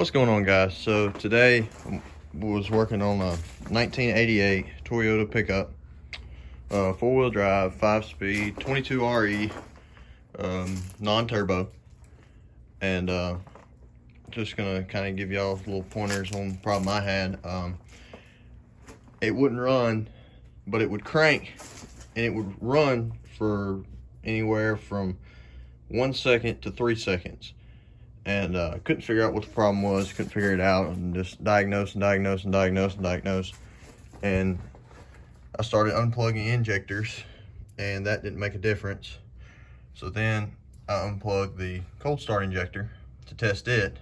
What's going on, guys? So today was working on a 1988 Toyota pickup, four-wheel drive, 5-speed, 22 RE, non-turbo, and just gonna kind of give y'all little pointers on the problem I had. It wouldn't run, but it would crank, and it would run for anywhere from 1 second to 3 seconds. And couldn't figure out what the problem was, couldn't figure it out, and just diagnose. And I started unplugging injectors, and that didn't make a difference. So then I unplugged the cold start injector to test it,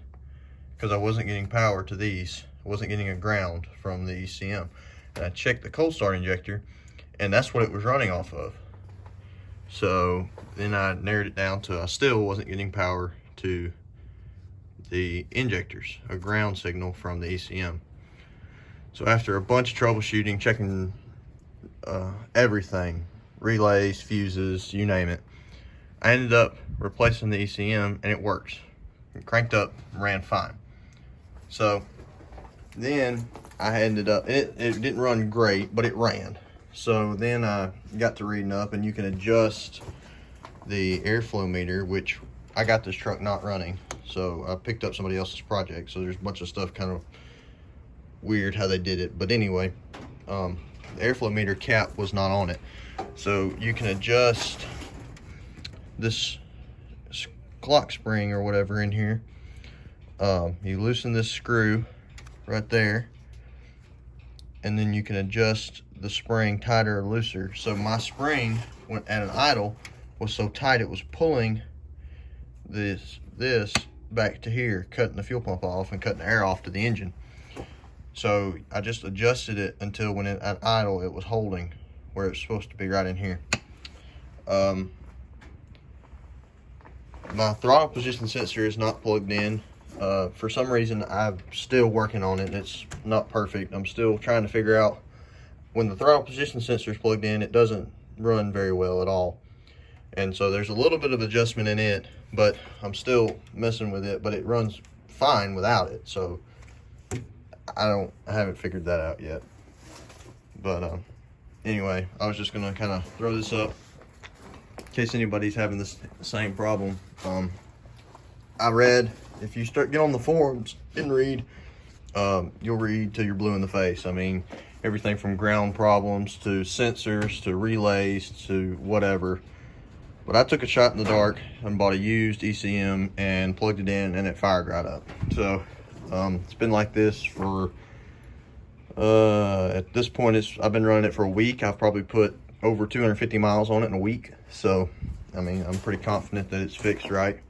because I wasn't getting power to these. I wasn't getting a ground from the ECM. And I checked the cold start injector, and that's what it was running off of. So then I narrowed it down to I still wasn't getting power to the injectors, a ground signal from the ECM. So after a bunch of troubleshooting, checking everything, relays, fuses, you name it, I ended up replacing the ECM, and it works. It cranked up, ran fine. So then I ended up, it didn't run great, but it ran. So then I got to reading up, and you can adjust the airflow meter, which I got this truck not running, so I picked up somebody else's project, so there's a bunch of stuff kind of weird how they did it. But anyway, the airflow meter cap was not on it, so you can adjust this clock spring or whatever in here. You loosen this screw right there, and then you can adjust the spring tighter or looser. So my spring, when at an idle, was so tight it was pulling this back to here, cutting the fuel pump off and cutting the air off to the engine. So I just adjusted it until when at idle it was holding where it's supposed to be, right in here. My throttle position sensor is not plugged in. For some reason I'm still working on it, and it's not perfect. I'm still trying to figure out, when the throttle position sensor is plugged in, it doesn't run very well at all. And so there's a little bit of adjustment in it, but I'm still messing with it, but it runs fine without it. So I haven't figured that out yet. But anyway, I was just gonna kind of throw this up in case anybody's having this same problem. I read, if you get on the forums and read, you'll read till you're blue in the face. I mean, everything from ground problems to sensors to relays to whatever. But I took a shot in the dark and bought a used ECM and plugged it in, and it fired right up. So it's been like this for, at this point, I've been running it for a week. I've probably put over 250 miles on it in a week. So, I mean, I'm pretty confident that it's fixed right.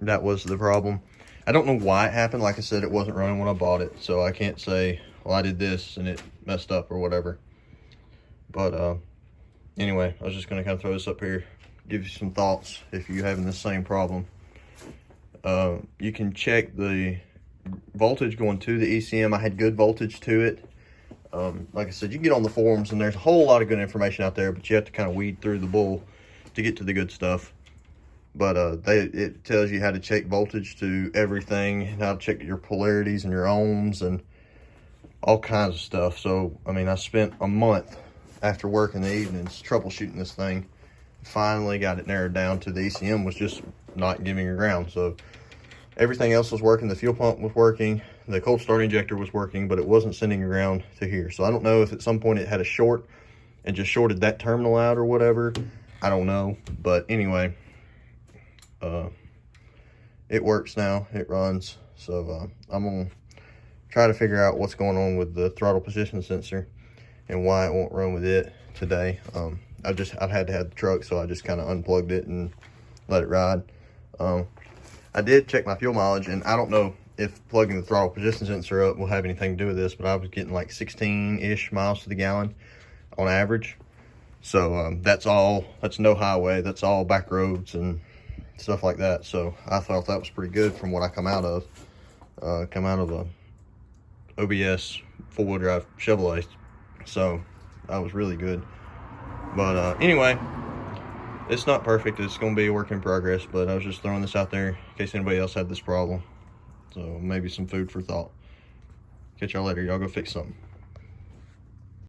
That was the problem. I don't know why it happened. Like I said, it wasn't running when I bought it. So I can't say, well, I did this and it messed up or whatever. But anyway, I was just going to kind of throw this up here, give you some thoughts if you're having the same problem. You can check the voltage going to the ECM. I had good voltage to it. Like I said, you can get on the forums, and there's a whole lot of good information out there, but you have to kind of weed through the bull to get to the good stuff. But it tells you how to check voltage to everything, and how to check your polarities and your ohms and all kinds of stuff. So, I mean, I spent a month after work in the evenings troubleshooting this thing. Finally got it narrowed down to the ECM was just not giving a ground. So everything else was working. The fuel pump was working, the cold start injector was working, but it wasn't sending a ground to here. So I don't know if at some point it had a short and just shorted that terminal out or whatever. I don't know. But anyway, it works now, it runs. So I'm gonna try to figure out what's going on with the throttle position sensor and why it won't run with it today. I've had to have the truck, so I just kind of unplugged it and let it ride. I did check my fuel mileage, and I don't know if plugging the throttle position sensor up will have anything to do with this, but I was getting like 16-ish miles to the gallon on average. So that's no highway, that's all back roads and stuff like that. So I thought that was pretty good from what I come out of a OBS four-wheel drive Chevrolet. So that was really good. But anyway, it's not perfect. It's going to be a work in progress, but I was just throwing this out there in case anybody else had this problem. So maybe some food for thought. Catch y'all later. Y'all go fix something.